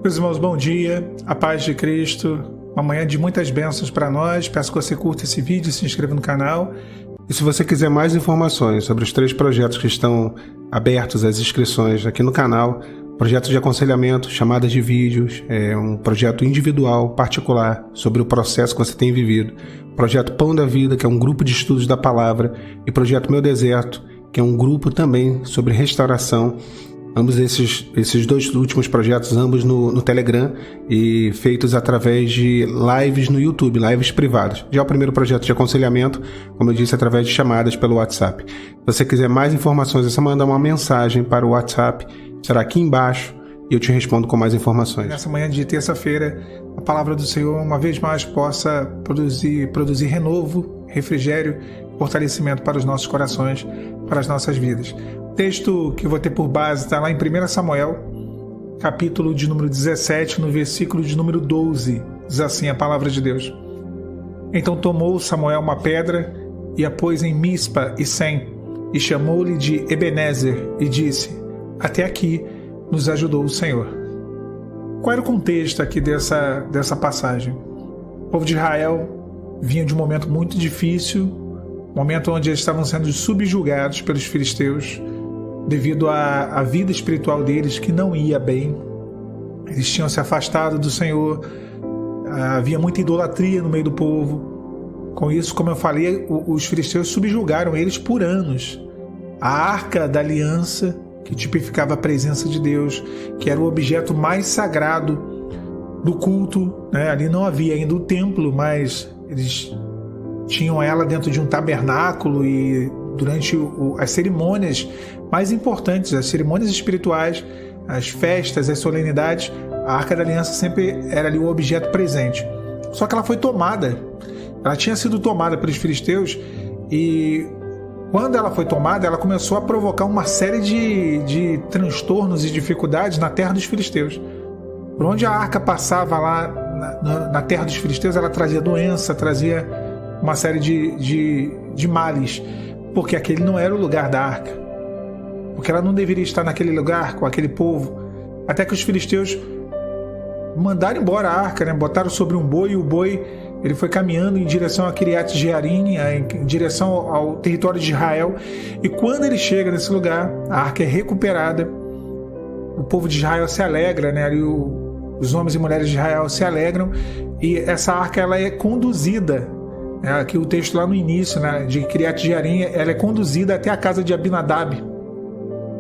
Meus irmãos, bom dia, a paz de Cristo, uma manhã de muitas bênçãos para nós. Peço que você curta esse vídeo e se inscreva no canal. E se você quiser mais informações sobre os 3 projetos que estão abertos às inscrições aqui no canal, projeto de aconselhamento, chamadas de vídeos, um projeto individual, particular, sobre o processo que você tem vivido, projeto Pão da Vida, que é um grupo de estudos da palavra, e projeto Meu Deserto, que é um grupo também sobre restauração. Ambos esses 2 últimos projetos, ambos no Telegram e feitos através de lives no YouTube, lives privadas. Já o primeiro projeto de aconselhamento, como eu disse, através de chamadas pelo WhatsApp. Se você quiser mais informações, é só mandar uma mensagem para o WhatsApp, será aqui embaixo e eu te respondo com mais informações. Nessa manhã de terça-feira, a palavra do Senhor, uma vez mais, possa produzir renovo, refrigério, fortalecimento para os nossos corações, para as nossas vidas. O texto que eu vou ter por base está lá em 1 Samuel, capítulo de número 17, no versículo de número 12. Diz assim a palavra de Deus. Então tomou Samuel uma pedra e a pôs em Mispa e Sem, e chamou-lhe de Ebenezer, e disse: Até aqui nos ajudou o Senhor. Qual era o contexto aqui dessa passagem? O povo de Israel vinha de um momento muito difícil, momento onde eles estavam sendo subjugados pelos filisteus, devido à vida espiritual deles que não ia bem. Eles tinham se afastado do Senhor, havia muita idolatria no meio do povo. Com isso, como eu falei, os filisteus subjugaram eles por anos. A Arca da Aliança, que tipificava a presença de Deus, que era o objeto mais sagrado do culto, né? Ali não havia ainda o templo, mas eles tinham ela dentro de um tabernáculo, e durante as cerimônias mais importantes, as cerimônias espirituais, as festas, as solenidades, a Arca da Aliança sempre era ali o objeto presente. Só que ela foi tomada, ela tinha sido tomada pelos filisteus, e quando ela foi tomada, ela começou a provocar uma série de transtornos e dificuldades na terra dos filisteus. Por onde a arca passava lá na terra dos filisteus, ela trazia doença, trazia uma série de males, porque aquele não era o lugar da arca, porque ela não deveria estar naquele lugar com aquele povo, até que os filisteus mandaram embora a arca, né? Botaram sobre um boi, e o boi ele foi caminhando em direção a Kiriat Jearim, em direção ao território de Israel, e quando ele chega nesse lugar, a arca é recuperada, o povo de Israel se alegra, né? Ali os homens e mulheres de Israel se alegram, e essa arca ela é conduzida, aqui o texto lá no início, né, de Kiriat Jearim, ela é conduzida até a casa de Abinadab,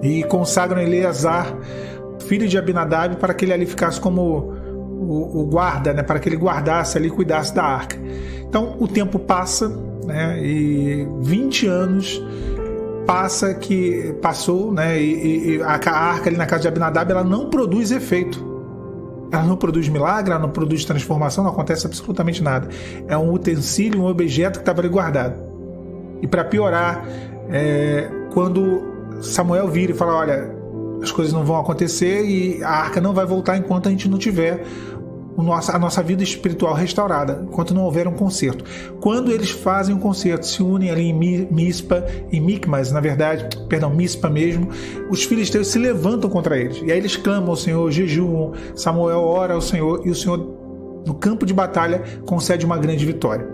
e consagram Eleazar, filho de Abinadab, para que ele ali ficasse como o guarda, né, para que ele guardasse ali, cuidasse da arca. Então o tempo passa, né, e 20 anos passou, né, e a arca ali na casa de Abinadab, ela não produz efeito. Ela não produz milagre, ela não produz transformação, não acontece absolutamente nada. É um utensílio, um objeto que estava ali guardado. E para piorar, quando Samuel vira e fala: olha, as coisas não vão acontecer e a arca não vai voltar enquanto a gente não tiver a nossa vida espiritual restaurada, enquanto não houver um conserto. Quando eles fazem um conserto, se unem ali em Mispa, em Micmas, na verdade, Mispa mesmo, os filisteus se levantam contra eles. E aí eles clamam ao Senhor, jejuam, Samuel ora ao Senhor, e o Senhor, no campo de batalha, concede uma grande vitória.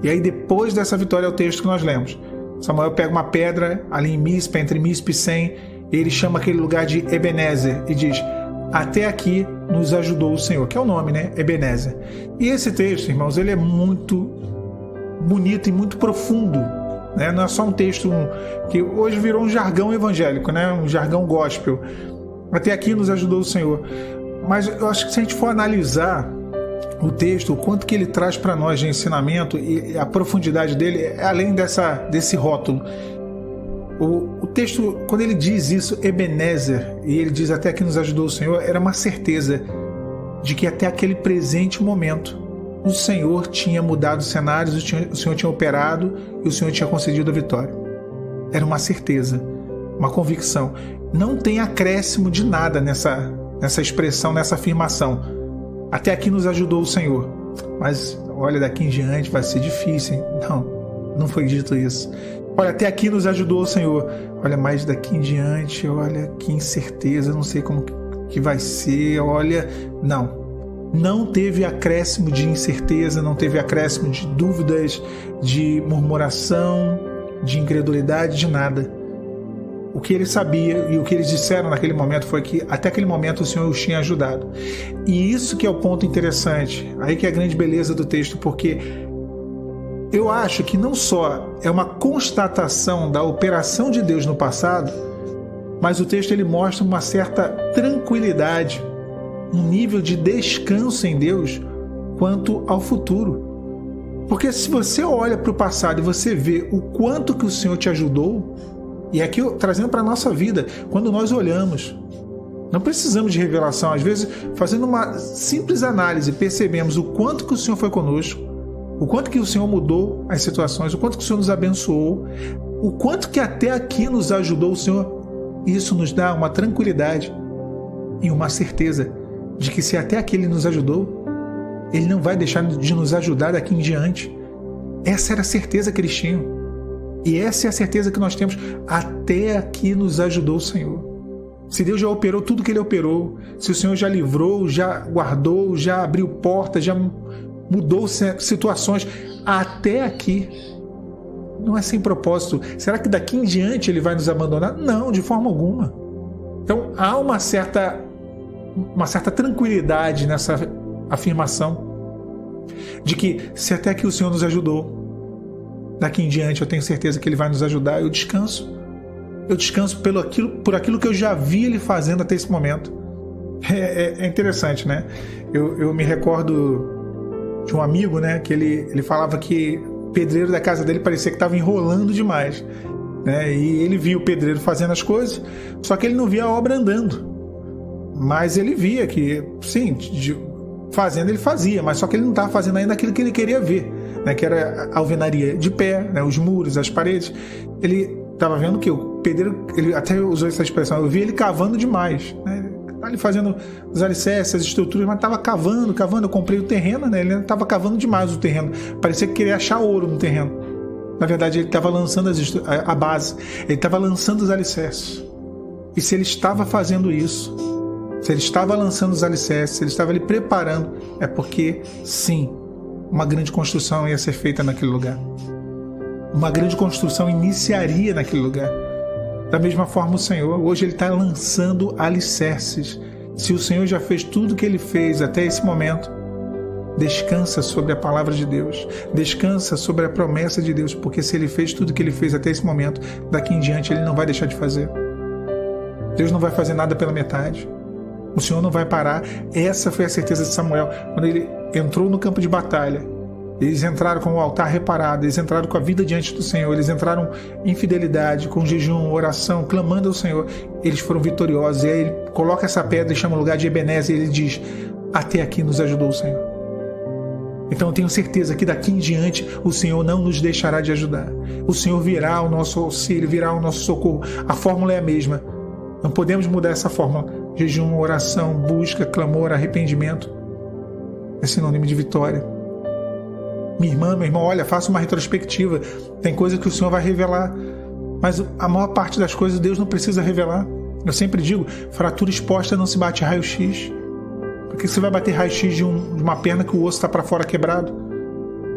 E aí depois dessa vitória é o texto que nós lemos. Samuel pega uma pedra ali em Mispa, entre Mispa e Sem, e ele chama aquele lugar de Ebenezer e diz: até aqui nos ajudou o Senhor, que é o nome, né? Ebenezer. E esse texto, irmãos, ele é muito bonito e muito profundo, né? Não é só um texto que hoje virou um jargão evangélico, né? Um jargão gospel. Até aqui nos ajudou o Senhor. Mas eu acho que se a gente for analisar o texto, o quanto que ele traz para nós de ensinamento e a profundidade dele, é além desse rótulo. O texto, quando ele diz isso, Ebenezer, e ele diz até que nos ajudou o Senhor, era uma certeza de que até aquele presente momento o Senhor tinha mudado os cenários, o Senhor tinha operado e o Senhor tinha concedido a vitória. Era uma certeza, uma convicção. Não tem acréscimo de nada nessa expressão, nessa afirmação. Até aqui nos ajudou o Senhor, mas olha, daqui em diante vai ser difícil, hein? Não foi dito isso. Olha, até aqui nos ajudou o Senhor. Olha, mais daqui em diante, olha, que incerteza, não sei como que vai ser, olha, não teve acréscimo de incerteza, não teve acréscimo de dúvidas, de murmuração, de incredulidade, de nada. O que ele sabia e o que eles disseram naquele momento foi que até aquele momento o Senhor os tinha ajudado. E isso que é o ponto interessante, aí que é a grande beleza do texto, porque eu acho que não só é uma constatação da operação de Deus no passado, mas o texto ele mostra uma certa tranquilidade, um nível de descanso em Deus quanto ao futuro. Porque se você olha para o passado e você vê o quanto que o Senhor te ajudou, e aqui trazendo para a nossa vida, quando nós olhamos, não precisamos de revelação, às vezes fazendo uma simples análise, percebemos o quanto que o Senhor foi conosco, o quanto que o Senhor mudou as situações, o quanto que o Senhor nos abençoou, o quanto que até aqui nos ajudou o Senhor. Isso nos dá uma tranquilidade e uma certeza de que se até aqui Ele nos ajudou, Ele não vai deixar de nos ajudar daqui em diante. Essa era a certeza que eles tinham. E essa é a certeza que nós temos. Até aqui nos ajudou o Senhor. Se Deus já operou tudo que Ele operou, se o Senhor já livrou, já guardou, já abriu portas, já mudou situações, até aqui, não é sem propósito. Será que daqui em diante Ele vai nos abandonar? Não, de forma alguma. Então há uma certa tranquilidade nessa afirmação de que se até aqui o Senhor nos ajudou, daqui em diante eu tenho certeza que Ele vai nos ajudar. Eu descanso por aquilo que eu já vi Ele fazendo até esse momento. É interessante, né? Eu me recordo de um amigo, né, que ele falava que o pedreiro da casa dele parecia que estava enrolando demais, né? E ele via o pedreiro fazendo as coisas, só que ele não via a obra andando. Mas ele via que, sim, fazendo ele fazia, mas só que ele não estava fazendo ainda aquilo que ele queria ver, né, que era a alvenaria de pé, né, os muros, as paredes. Ele estava vendo que o pedreiro, ele até usou essa expressão, eu vi ele cavando demais, né, ali fazendo os alicerces, as estruturas, mas estava cavando. Eu comprei o terreno, né, ele estava cavando demais o terreno, parecia que queria achar ouro no terreno. Na verdade, ele estava lançando a base, ele estava lançando os alicerces. E se ele estava fazendo isso, se ele estava lançando os alicerces, se ele estava ali preparando, é porque, sim, uma grande construção ia ser feita naquele lugar. Uma grande construção iniciaria naquele lugar. Da mesma forma o Senhor, hoje Ele está lançando alicerces. Se o Senhor já fez tudo o que Ele fez até esse momento, descansa sobre a palavra de Deus, descansa sobre a promessa de Deus, porque se Ele fez tudo o que Ele fez até esse momento, daqui em diante Ele não vai deixar de fazer. Deus não vai fazer nada pela metade. O Senhor não vai parar. Essa foi a certeza de Samuel. Quando ele entrou no campo de batalha, eles entraram com o altar reparado, eles entraram com a vida diante do Senhor, eles entraram em fidelidade, com jejum, oração, clamando ao Senhor. Eles foram vitoriosos. E aí ele coloca essa pedra e chama o lugar de Ebenezer, e ele diz: até aqui nos ajudou o Senhor. Então eu tenho certeza que daqui em diante o Senhor não nos deixará de ajudar. O Senhor virá ao nosso auxílio, virá ao nosso socorro. A fórmula é a mesma. Não podemos mudar essa fórmula. Jejum, oração, busca, clamor, arrependimento é sinônimo de vitória. Minha irmã, meu irmão, olha, faça uma retrospectiva. Tem coisa que o Senhor vai revelar, mas a maior parte das coisas Deus não precisa revelar. Eu sempre digo, fratura exposta não se bate raio-x. Por que você vai bater raio-x de uma perna que o osso está para fora quebrado?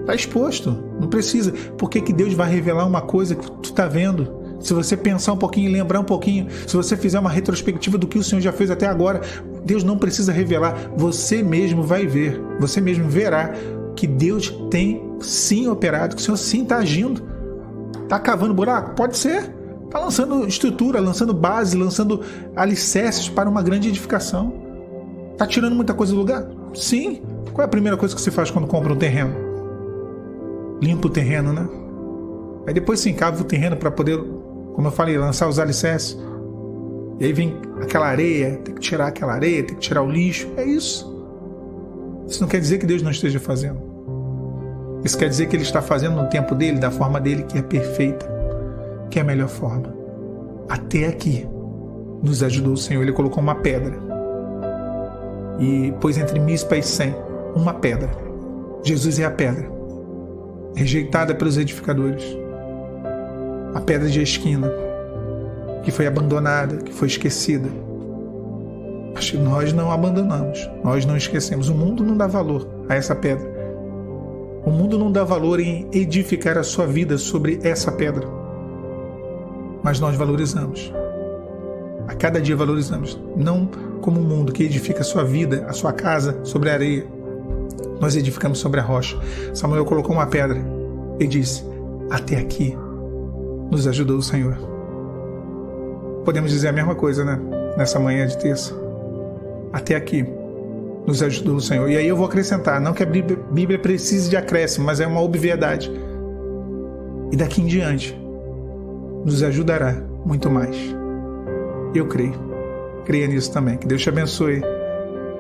Está exposto, não precisa. Por que Deus vai revelar uma coisa que tu está vendo? Se você pensar um pouquinho, lembrar um pouquinho, se você fizer uma retrospectiva do que o Senhor já fez até agora, Deus não precisa revelar. Você mesmo vai ver, você mesmo verá que Deus tem sim operado, que o Senhor sim está agindo. Está cavando buraco? Pode ser. Está lançando estrutura, lançando base, lançando alicerces para uma grande edificação. Está tirando muita coisa do lugar? Sim. Qual é a primeira coisa que você faz quando compra um terreno? Limpa o terreno, né? Aí depois se encava o terreno para poder, como eu falei, lançar os alicerces. E aí vem aquela areia, tem que tirar aquela areia, tem que tirar o lixo. É isso. Isso não quer dizer que Deus não esteja fazendo. Isso quer dizer que Ele está fazendo no tempo dele, da forma dele, que é perfeita, que é a melhor forma. Até aqui nos ajudou o Senhor. Ele colocou uma pedra e pôs entre Mispa e Sem uma pedra. Jesus é a pedra, rejeitada pelos edificadores, a pedra de esquina, que foi abandonada, que foi esquecida. Mas nós não abandonamos, nós não esquecemos. O mundo não dá valor a essa pedra. O mundo não dá valor em edificar a sua vida sobre essa pedra. Mas nós valorizamos. A cada dia valorizamos. Não como o mundo que edifica a sua vida, a sua casa, sobre a areia. Nós edificamos sobre a rocha. Samuel colocou uma pedra e disse: até aqui nos ajudou o Senhor. Podemos dizer a mesma coisa, né? Nessa manhã de terça. Até aqui nos ajudou o Senhor. E aí eu vou acrescentar, não que a Bíblia precise de acréscimo, mas é uma obviedade. E daqui em diante nos ajudará muito mais. Eu creio. Creia nisso também. Que Deus te abençoe.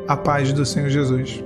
A paz do Senhor Jesus.